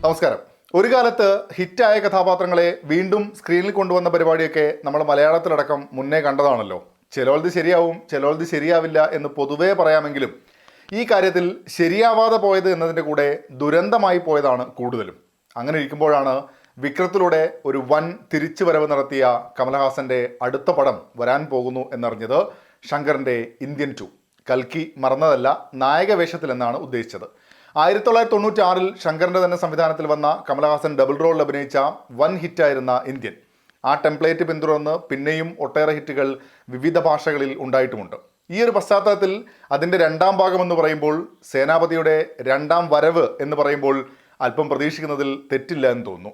നമസ്കാരം. ഒരു കാലത്ത് ഹിറ്റായ കഥാപാത്രങ്ങളെ വീണ്ടും സ്ക്രീനിൽ കൊണ്ടുവന്ന പരിപാടിയൊക്കെ നമ്മൾ മലയാളത്തിലടക്കം മുന്നേ കണ്ടതാണല്ലോ. ചിലവത് ശരിയാവും, ചിലവത് ശരിയാവില്ല എന്ന് പൊതുവേ പറയാമെങ്കിലും ഈ കാര്യത്തിൽ ശരിയാവാതെ പോയത് എന്നതിൻ്റെ കൂടെ ദുരന്തമായി പോയതാണ് കൂടുതലും. അങ്ങനെ ഇരിക്കുമ്പോഴാണ് വിക്രത്തിലൂടെ ഒരു വൻ തിരിച്ചുവരവ് നടത്തിയ കമലഹാസൻ്റെ അടുത്ത പടം വരാൻ പോകുന്നു എന്നറിഞ്ഞത്. ശങ്കറിൻ്റെ ഇന്ത്യൻ 2. കൽക്കി മറന്നതല്ല, നായകവേഷത്തിലെന്നാണ് ഉദ്ദേശിച്ചത്. 1996 ശങ്കറിൻ്റെ തന്നെ സംവിധാനത്തിൽ വന്ന കമലഹാസൻ ഡബിൾ റോളിൽ അഭിനയിച്ച വൻ ഹിറ്റായിരുന്ന ഇന്ത്യൻ. ആ ടെംപ്ലേറ്റ് പിന്തുടർന്ന് പിന്നെയും ഒട്ടേറെ ഹിറ്റുകൾ വിവിധ ഭാഷകളിൽ ഉണ്ടായിട്ടുമുണ്ട്. ഈ ഒരു പശ്ചാത്തലത്തിൽ അതിൻ്റെ രണ്ടാം ഭാഗമെന്ന് പറയുമ്പോൾ, സേനാപതിയുടെ രണ്ടാം വരവ് എന്ന് പറയുമ്പോൾ അല്പം പ്രതീക്ഷിക്കുന്നതിൽ തെറ്റില്ല എന്ന് തോന്നുന്നു.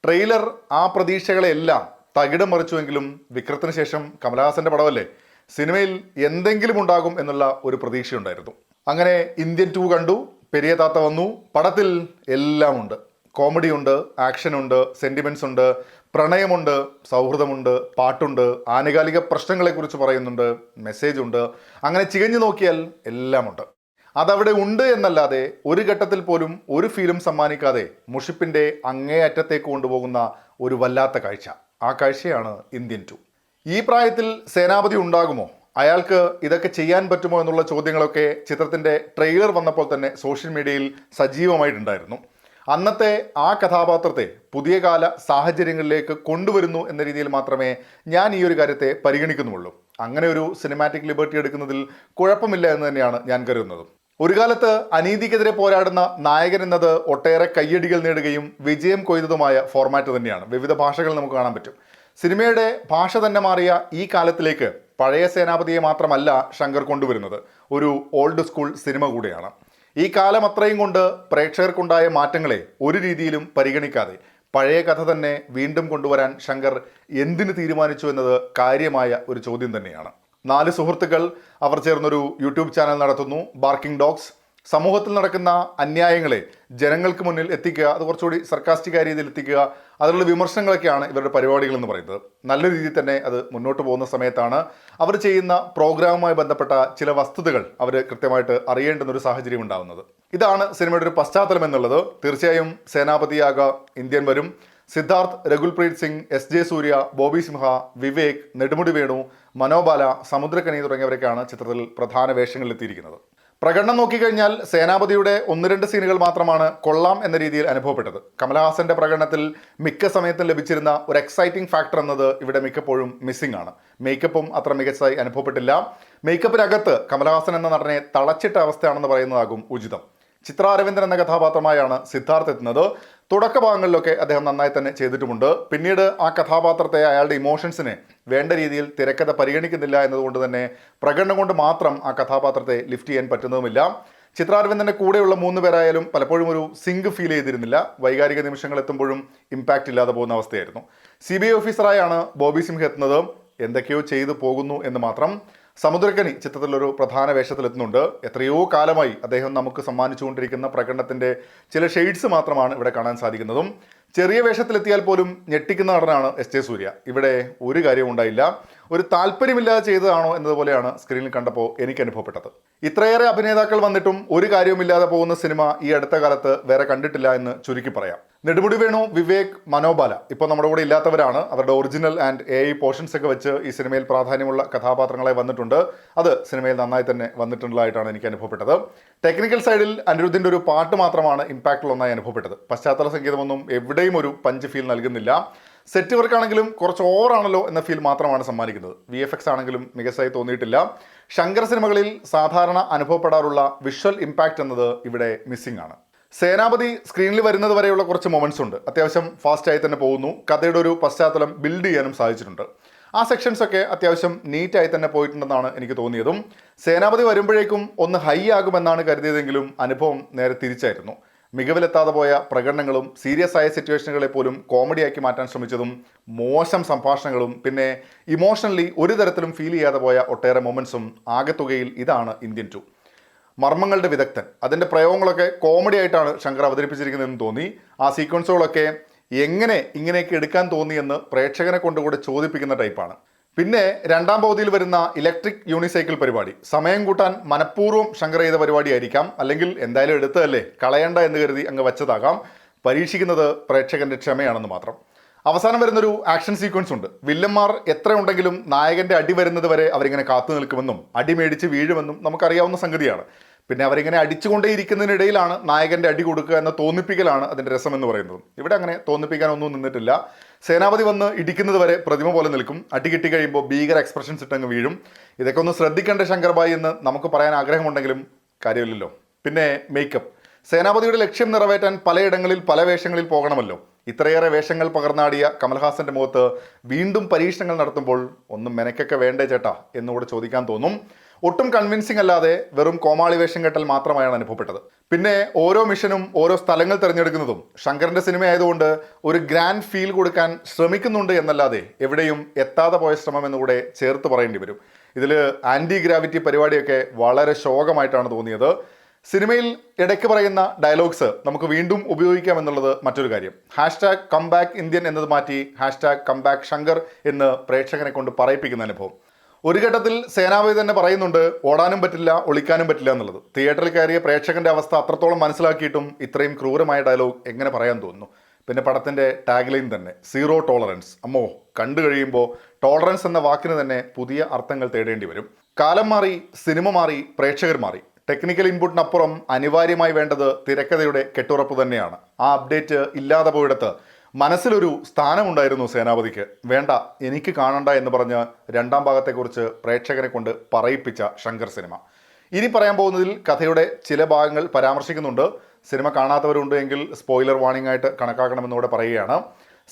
ട്രെയിലർ ആ പ്രതീക്ഷകളെല്ലാം തകിടം മറിച്ചുവെങ്കിലും വിക്രത്തിന് ശേഷം കമലഹാസൻ്റെ പടമല്ലേ, സിനിമയിൽ എന്തെങ്കിലും ഉണ്ടാകും എന്നുള്ള ഒരു പ്രതീക്ഷയുണ്ടായിരുന്നു. അങ്ങനെ ഇന്ത്യൻ 2 കണ്ടു. പെരിയ താത്ത വന്നു. പടത്തിൽ എല്ലാം ഉണ്ട്. കോമഡി ഉണ്ട്, ആക്ഷൻ ഉണ്ട്, സെൻറ്റിമെൻറ്റ്സ് ഉണ്ട്, പ്രണയമുണ്ട്, സൗഹൃദമുണ്ട്, പാട്ടുണ്ട്, ആനുകാലിക പ്രശ്നങ്ങളെക്കുറിച്ച് പറയുന്നുണ്ട്, മെസ്സേജ് ഉണ്ട്. അങ്ങനെ ചികഞ്ഞു നോക്കിയാൽ എല്ലാമുണ്ട്. അതവിടെ ഉണ്ട് എന്നല്ലാതെ ഒരു ഘട്ടത്തിൽ പോലും ഒരു ഫീലും സമ്മാനിക്കാതെ മുഷിപ്പിൻ്റെ അങ്ങേയറ്റത്തേക്ക് കൊണ്ടുപോകുന്ന ഒരു വല്ലാത്ത കാഴ്ച. ആ കാഴ്ചയാണ് ഇന്ത്യൻ 2. ഈ പ്രായത്തിൽ സേനാപതി ഉണ്ടാകുമോ? അയാൾക്ക് ഇതൊക്കെ ചെയ്യാൻ പറ്റുമോ എന്നുള്ള ചോദ്യങ്ങളൊക്കെ ചിത്രത്തിൻ്റെ ട്രെയിലർ വന്നപ്പോൾ തന്നെ സോഷ്യൽ മീഡിയയിൽ സജീവമായിട്ടുണ്ടായിരുന്നു. അന്നത്തെ ആ കഥാപാത്രത്തെ പുതിയ കാല സാഹചര്യങ്ങളിലേക്ക് കൊണ്ടുവരുന്നു എന്ന രീതിയിൽ മാത്രമേ ഞാൻ ഈ ഒരു കാര്യത്തെ പരിഗണിക്കുന്നുള്ളൂ. അങ്ങനെ ഒരു സിനിമാറ്റിക് ലിബർട്ടി എടുക്കുന്നതിൽ കുഴപ്പമില്ല എന്ന് തന്നെയാണ് ഞാൻ കരുതുന്നത്. ഒരു കാലത്ത് അനീതിക്കെതിരെ പോരാടുന്ന നായകൻ എന്നത് ഒട്ടേറെ കയ്യടികൾ നേടുകയും വിജയം കൊയ്തതുമായ ഫോർമാറ്റ് തന്നെയാണ്. വിവിധ ഭാഷകൾ നമുക്ക് കാണാൻ പറ്റും. സിനിമയുടെ ഭാഷ തന്നെ മാറിയ ഈ കാലത്തിലേക്ക് പഴയ സേനാപതിയെ മാത്രമല്ല ശങ്കർ കൊണ്ടുവരുന്നത്, ഒരു ഓൾഡ് സ്കൂൾ സിനിമ കൂടെയാണ്. ഈ കാലം അത്രയും കൊണ്ട് പ്രേക്ഷകർക്കുണ്ടായ മാറ്റങ്ങളെ ഒരു രീതിയിലും പരിഗണിക്കാതെ പഴയ കഥ തന്നെ വീണ്ടും കൊണ്ടുവരാൻ ശങ്കർ എന്തിന് തീരുമാനിച്ചു എന്നത് കാര്യമായ ഒരു ചോദ്യം തന്നെയാണ്. 4 സുഹൃത്തുക്കൾ അവർ ചേർന്നൊരു യൂട്യൂബ് ചാനൽ നടത്തുന്നു, ബാർക്കിംഗ് ഡോഗ്സ്. സമൂഹത്തിൽ നടക്കുന്ന അന്യായങ്ങളെ ജനങ്ങൾക്ക് മുന്നിൽ എത്തിക്കുക, അത് കുറച്ചുകൂടി സർക്കാസ്റ്റിക്കായ രീതിയിൽ എത്തിക്കുക, അതിലുള്ള വിമർശനങ്ങളൊക്കെയാണ് ഇവരുടെ പരിപാടികൾ എന്ന് പറയുന്നത്. നല്ല രീതിയിൽ തന്നെ അത് മുന്നോട്ട് പോകുന്ന സമയത്താണ് അവർ ചെയ്യുന്ന പ്രോഗ്രാമുമായി ബന്ധപ്പെട്ട ചില വസ്തുതകൾ അവർ കൃത്യമായിട്ട് അറിയേണ്ടുന്ന ഒരു സാഹചര്യം ഉണ്ടാകുന്നത്. ഇതാണ് സിനിമയുടെ ഒരു പശ്ചാത്തലം എന്നുള്ളത്. തീർച്ചയായും സേനാപതിയാക ഇന്ത്യൻ വരും. സിദ്ധാർത്ഥ്, രഘുൽപ്രീത് സിംഗ്, S.J. സൂര്യ, ബോബി സിംഹ, വിവേക്, നെടുമുടി വേണു, മനോബാല, സമുദ്രകനി തുടങ്ങിയവരൊക്കെയാണ് ചിത്രത്തിൽ പ്രധാന വേഷങ്ങളിൽ എത്തിയിരിക്കുന്നത്. പ്രകടനം നോക്കിക്കഴിഞ്ഞാൽ സേനാപതിയുടെ 1-2 സീനുകൾ മാത്രമാണ് കൊള്ളാം എന്ന രീതിയിൽ അനുഭവപ്പെട്ടത്. കമലഹാസന്റെ പ്രകടനത്തിൽ മിക്ക സമയത്തും ലഭിച്ചിരുന്ന ഒരു എക്സൈറ്റിംഗ് ഫാക്ടർ എന്നത് ഇവിടെ മിക്കപ്പോഴും മിസ്സിംഗ് ആണ്. മേക്കപ്പും അത്ര മികച്ചതായി അനുഭവപ്പെട്ടില്ല. മേക്കപ്പിനകത്ത് കമലഹാസൻ എന്ന നടനെ തളച്ചിട്ട അവസ്ഥയാണെന്ന് പറയുന്നതാകും ഉചിതം. ചിത്ര അരവിന്ദൻ എന്ന കഥാപാത്രമായാണ് സിദ്ധാർത്ഥ് എത്തുന്നത്. തുടക്ക ഭാഗങ്ങളിലൊക്കെ അദ്ദേഹം നന്നായി തന്നെ ചെയ്തിട്ടുമുണ്ട്. പിന്നീട് ആ കഥാപാത്രത്തെ, അയാളുടെ ഇമോഷൻസിനെ വേണ്ട രീതിയിൽ തിരക്കഥ പരിഗണിക്കുന്നില്ല എന്നതുകൊണ്ട് തന്നെ പ്രകടനം കൊണ്ട് മാത്രം ആ കഥാപാത്രത്തെ ലിഫ്റ്റ് ചെയ്യാൻ പറ്റുന്നതുമില്ല. ചിത്ര അരവിന്ദൻ്റെ കൂടെയുള്ള 3 പേരായാലും പലപ്പോഴും ഒരു സിങ്ക് ഫീൽ ചെയ്തിരുന്നില്ല. വൈകാരിക നിമിഷങ്ങൾ എത്തുമ്പോഴും ഇമ്പാക്റ്റ് ഇല്ലാതെ പോകുന്ന അവസ്ഥയായിരുന്നു. CBI ഓഫീസറായാണ് ബോബി സിംഹ എത്തുന്നത്. എന്തൊക്കെയോ ചെയ്തു പോകുന്നു എന്ന് മാത്രം. സമുദ്രകനി ചിത്രത്തിലൊരു പ്രധാന വേഷത്തിലെത്തുന്നുണ്ട്. എത്രയോ കാലമായി അദ്ദേഹം നമുക്ക് സമ്മാനിച്ചുകൊണ്ടിരിക്കുന്ന പ്രകടനത്തിൻ്റെ ചില ഷെയ്ഡ്സ് മാത്രമാണ് ഇവിടെ കാണാൻ സാധിക്കുന്നതും. ചെറിയ വേഷത്തിലെത്തിയാൽ പോലും ഞെട്ടിക്കുന്ന നടനാണ് S.J. സൂര്യ. ഇവിടെ ഒരു കാര്യവും ഉണ്ടായില്ല. ഒരു താല്പര്യമില്ലാതെ ചെയ്തതാണോ എന്നതുപോലെയാണ് സ്ക്രീനിൽ കണ്ടപ്പോൾ എനിക്ക് അനുഭവപ്പെട്ടത്. ഇത്രയേറെ അഭിനേതാക്കൾ വന്നിട്ടും ഒരു കാര്യവുമില്ലാതെ പോകുന്ന സിനിമ ഈ അടുത്ത കാലത്ത് വേറെ കണ്ടിട്ടില്ല എന്ന് ചുരുക്കി പറയാം. നെടുമുടി വേണു, വിവേക്, മനോബാല ഇപ്പോൾ നമ്മുടെ കൂടെ ഇല്ലാത്തവരാണ്. അവരുടെ ഒറിജിനൽ ആൻഡ് AI പോർഷൻസ് ഒക്കെ വെച്ച് ഈ സിനിമയിൽ പ്രാധാന്യമുള്ള കഥാപാത്രങ്ങളെ വന്നിട്ടുണ്ട്. അത് സിനിമയിൽ നന്നായി തന്നെ വന്നിട്ടുള്ളതായിട്ടാണ് എനിക്ക് അനുഭവപ്പെട്ടത്. ടെക്നിക്കൽ സൈഡിൽ അനിരുദ്ധിൻ്റെ ഒരു പാട്ട് മാത്രമാണ് ഇമ്പാക്റ്റുള്ള ഒന്നായി അനുഭവപ്പെട്ടത്. പശ്ചാത്തല സംഗീതമൊന്നും എവിടെയും ഒരു പഞ്ച് ഫീൽ നൽകുന്നില്ല. സെറ്റ് വർക്കാണെങ്കിലും കുറച്ച് ഓവറാണല്ലോ എന്ന ഫീൽ മാത്രമാണ് സമ്മാനിക്കുന്നത്. VFX ആണെങ്കിലും മികച്ചതായി തോന്നിയിട്ടില്ല. ശങ്കർ സിനിമകളിൽ സാധാരണ അനുഭവപ്പെടാറുള്ള വിഷ്വൽ ഇമ്പാക്റ്റ് എന്നത് ഇവിടെ മിസ്സിംഗ് ആണ്. സേനാപതി സ്ക്രീനിൽ വരുന്നത് വരെയുള്ള കുറച്ച് മൊമെൻറ്റ്സ് ഉണ്ട്. അത്യാവശ്യം ഫാസ്റ്റായി തന്നെ പോകുന്നു. കഥയുടെ ഒരു പശ്ചാത്തലം ബിൽഡ് ചെയ്യാനും സാധിച്ചിട്ടുണ്ട്. ആ സെക്ഷൻസൊക്കെ അത്യാവശ്യം നീറ്റായി തന്നെ പോയിട്ടുണ്ടെന്നാണ് എനിക്ക് തോന്നിയതും. സേനാപതി വരുമ്പോഴേക്കും ഒന്ന് ഹൈ ആകുമെന്നാണ് കരുതിയതെങ്കിലും അനുഭവം നേരെ തിരിച്ചായിരുന്നു. മികവിലെത്താതെ പോയ പ്രകടനങ്ങളും സീരിയസ് ആയ സിറ്റുവേഷനുകളെ പോലും കോമഡിയാക്കി മാറ്റാൻ ശ്രമിച്ചതും മോശം സംഭാഷണങ്ങളും പിന്നെ ഇമോഷണലി ഒരു തരത്തിലും ഫീൽ ചെയ്യാതെ പോയ ഒട്ടേറെ മൊമെൻറ്റ്സും ആകെത്തുകയിൽ ഇതാണ് ഇന്ത്യൻ 2. മർമ്മങ്ങളുടെ വിദഗ്ധൻ, അതിൻ്റെ പ്രയോഗങ്ങളൊക്കെ കോമഡി ആയിട്ടാണ് ശങ്കർ അവതരിപ്പിച്ചിരിക്കുന്നതെന്ന് തോന്നി. ആ സീക്വൻസുകളൊക്കെ എങ്ങനെ ഇങ്ങനെയൊക്കെ എടുക്കാൻ തോന്നിയെന്ന് പ്രേക്ഷകനെ കൊണ്ടുകൂടെ ചോദിപ്പിക്കുന്ന ടൈപ്പാണ്. പിന്നെ രണ്ടാം പകുതിയിൽ വരുന്ന ഇലക്ട്രിക് യൂണിസൈക്കിൾ പരിപാടി സമയം കൂട്ടാൻ മനഃപൂർവ്വം ശങ്കർ ചെയ്ത പരിപാടിയായിരിക്കാം, അല്ലെങ്കിൽ എന്തായാലും എടുത്തതല്ലേ കളയണ്ട എന്ന് കരുതി അങ്ങ് വച്ചതാകാം. പരീക്ഷിക്കുന്നത് പ്രേക്ഷകന്റെ ക്ഷമയാണെന്ന് മാത്രം. അവസാനം വരുന്നൊരു ആക്ഷൻ സീക്വൻസ് ഉണ്ട്. വില്ലന്മാർ എത്ര ഉണ്ടെങ്കിലും നായകന്റെ അടി വരുന്നത് വരെ അവരിങ്ങനെ കാത്തു നിൽക്കുമെന്നും അടി മേടിച്ച് വീഴുമെന്നും നമുക്കറിയാവുന്ന സംഗതിയാണ്. പിന്നെ അവരിങ്ങനെ അടിച്ചുകൊണ്ടേയിരിക്കുന്നതിനിടയിലാണ് നായകന്റെ അടി കൊടുക്കുക എന്ന തോന്നിപ്പിക്കലാണ് അതിന്റെ രസം എന്ന് പറയുന്നത്. ഇവിടെ അങ്ങനെ തോന്നിപ്പിക്കാനൊന്നും നിന്നിട്ടില്ല. സേനാപതി വന്ന് ഇടിക്കുന്നത് വരെ പ്രതിമ പോലെ നിൽക്കും. അടി കിട്ടി കഴിയുമ്പോൾ ഭീകര എക്സ്പ്രഷൻസ് ഇട്ടങ്ങ് വീഴും. ഇതൊക്കെ ഒന്ന് ശ്രദ്ധിക്കേണ്ട ശങ്കർഭായി എന്ന് നമുക്ക് പറയാൻ ആഗ്രഹമുണ്ടെങ്കിലും കാര്യമില്ലല്ലോ. പിന്നെ മേക്കപ്പ്. സേനാപതിയുടെ ലക്ഷ്യം നിറവേറ്റാൻ പലയിടങ്ങളിൽ പല വേഷങ്ങളിൽ പോകണമല്ലോ. ഇത്രയേറെ വേഷങ്ങൾ പകർന്നാടിയ കമൽഹാസന്റെ മുഖത്ത് വീണ്ടും പരീക്ഷണങ്ങൾ നടത്തുമ്പോൾ ഒന്നും മെനക്കൊക്കെ വേണ്ടേ ചേട്ടാ എന്നുകൂടെ ചോദിക്കാൻ തോന്നും. ഒട്ടും കൺവിൻസിംഗ് അല്ലാതെ വെറും കോമാളി വേഷം കെട്ടൽ മാത്രമായാണ് അനുഭവപ്പെട്ടത്. പിന്നെ ഓരോ മിഷനും ഓരോ സ്ഥലങ്ങൾ തിരഞ്ഞെടുക്കുന്നതും ശങ്കറിന്റെ സിനിമ ആയതുകൊണ്ട് ഒരു ഗ്രാൻഡ് ഫീൽ കൊടുക്കാൻ ശ്രമിക്കുന്നുണ്ട് എന്നല്ലാതെ എവിടെയും എത്താതെ പോയ ശ്രമം എന്നുകൂടെ ചേർത്ത് പറയേണ്ടി വരും. ഇതിൽ ആൻറ്റി ഗ്രാവിറ്റി പരിപാടിയൊക്കെ വളരെ ശോകമായിട്ടാണ് തോന്നിയത്. സിനിമയിൽ ഇടയ്ക്ക് പറയുന്ന ഡയലോഗ്സ് നമുക്ക് വീണ്ടും ഉപയോഗിക്കാം എന്നുള്ളത് മറ്റൊരു കാര്യം. ഹാഷ്ടാഗ് കംബാക്ക് ഇന്ത്യൻ എന്നത് മാറ്റി ഹാഷ്ടാഗ് കംബാക്ക് ശങ്കർ എന്ന് പ്രേക്ഷകനെ കൊണ്ട് പറയിപ്പിക്കുന്ന അനുഭവം. ഒരു ഘട്ടത്തിൽ സേനാപതി തന്നെ പറയുന്നുണ്ട് ഓടാനും പറ്റില്ല ഒളിക്കാനും പറ്റില്ല എന്നുള്ളത്. തിയേറ്ററിൽ കയറിയ പ്രേക്ഷകന്റെ അവസ്ഥ അത്രത്തോളം മനസ്സിലാക്കിയിട്ടും ഇത്രയും ക്രൂരമായ ഡയലോഗ് എങ്ങനെ പറയാൻ തോന്നുന്നു? പിന്നെ പടത്തിന്റെ ടാഗ്ലൈൻ തന്നെ സീറോ ടോളറൻസ്. അമ്മോ, കണ്ടു കഴിയുമ്പോൾ ടോളറൻസ് എന്ന വാക്കിന് തന്നെ പുതിയ അർത്ഥങ്ങൾ തേടേണ്ടി വരും. കാലം മാറി, സിനിമ മാറി, പ്രേക്ഷകർ മാറി. ടെക്നിക്കൽ ഇൻപുട്ടിനപ്പുറം അനിവാര്യമായി വേണ്ടത് തിരക്കഥയുടെ കെട്ടുറപ്പ് തന്നെയാണ്. ആ അപ്ഡേറ്റ് ഇല്ലാതെ പോയിടത്ത് മനസ്സിലൊരു സ്ഥാനമുണ്ടായിരുന്നു സേനാപതിക്ക്. വേണ്ട, എനിക്ക് കാണണ്ട എന്ന് പറഞ്ഞ് രണ്ടാം ഭാഗത്തെക്കുറിച്ച് പ്രേക്ഷകനെ കൊണ്ട് പറയിപ്പിച്ച ശങ്കർ സിനിമ. ഇനി പറയാൻ പോകുന്നതിൽ കഥയുടെ ചില ഭാഗങ്ങൾ പരാമർശിക്കുന്നുണ്ട്. സിനിമ കാണാത്തവരുണ്ട് എങ്കിൽ സ്പോയിലർ വാർണിംഗ് ആയിട്ട് കണക്കാക്കണമെന്നൂടെ പറയുകയാണ്.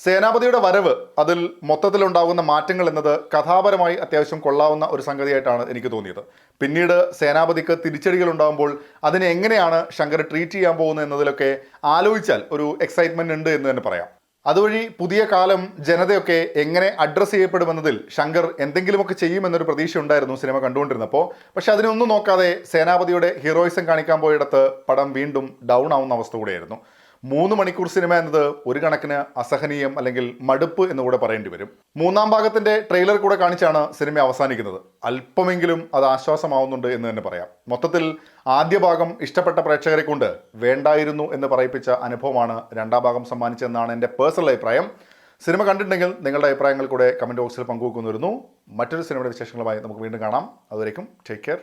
സേനാപതിയുടെ വരവ്, അതിൽ മൊത്തത്തിലുണ്ടാകുന്ന മാറ്റങ്ങൾ എന്നത് കഥാപരമായി അത്യാവശ്യം കൊള്ളാവുന്ന ഒരു സംഗതിയായിട്ടാണ് എനിക്ക് തോന്നിയത്. പിന്നീട് സേനാപതിക്ക് തിരിച്ചടികൾ ഉണ്ടാകുമ്പോൾ അതിനെ എങ്ങനെയാണ് ശങ്കർ ട്രീറ്റ് ചെയ്യാൻ പോകുന്നത് എന്നതിലൊക്കെ ആലോചിച്ചാൽ ഒരു എക്സൈറ്റ്മെന്റ് ഉണ്ട് എന്ന് തന്നെ പറയാം. അതുവഴി പുതിയ കാലം ജനതയൊക്കെ എങ്ങനെ അഡ്രസ്സ് ചെയ്യപ്പെടുമെന്നതിൽ ശങ്കർ എന്തെങ്കിലുമൊക്കെ ചെയ്യുമെന്നൊരു പ്രതീക്ഷ ഉണ്ടായിരുന്നു സിനിമ കണ്ടുകൊണ്ടിരുന്നപ്പോൾ. പക്ഷെ അതിനൊന്നും നോക്കാതെ സേനാപതിയുടെ ഹീറോയിസം കാണിക്കാൻ പോയിടത്ത് പടം വീണ്ടും ഡൗൺ ആവുന്ന അവസ്ഥ കൂടെയായിരുന്നു. 3 മണിക്കൂർ സിനിമ എന്നത് ഒരു കണക്കിന് അസഹനീയം അല്ലെങ്കിൽ മടുപ്പ് എന്നുകൂടെ പറയേണ്ടി വരും. മൂന്നാം ഭാഗത്തിന്റെ ട്രെയിലർ കൂടെ കാണിച്ചാണ് സിനിമ അവസാനിക്കുന്നത്. അല്പമെങ്കിലും അത് ആശ്വാസമാവുന്നുണ്ട് എന്ന് തന്നെ പറയാം. മൊത്തത്തിൽ ആദ്യ ഭാഗം ഇഷ്ടപ്പെട്ട പ്രേക്ഷകരെ കൊണ്ട് വേണ്ടായിരുന്നു എന്ന് പറയിപ്പിച്ച അനുഭവമാണ് രണ്ടാം ഭാഗം സമ്മാനിച്ചതെന്നാണ് എൻ്റെ പേഴ്സണൽ അഭിപ്രായം. സിനിമ കണ്ടിട്ടുണ്ടെങ്കിൽ നിങ്ങളുടെ അഭിപ്രായങ്ങൾ കൂടെ കമൻറ്റ് ബോക്സിൽ പങ്കുവെക്കുന്നു. മറ്റൊരു സിനിമയുടെ വിശേഷങ്ങളുമായി നമുക്ക് വീണ്ടും കാണാം. അതുവരേക്കും ടേക്ക് കെയർ.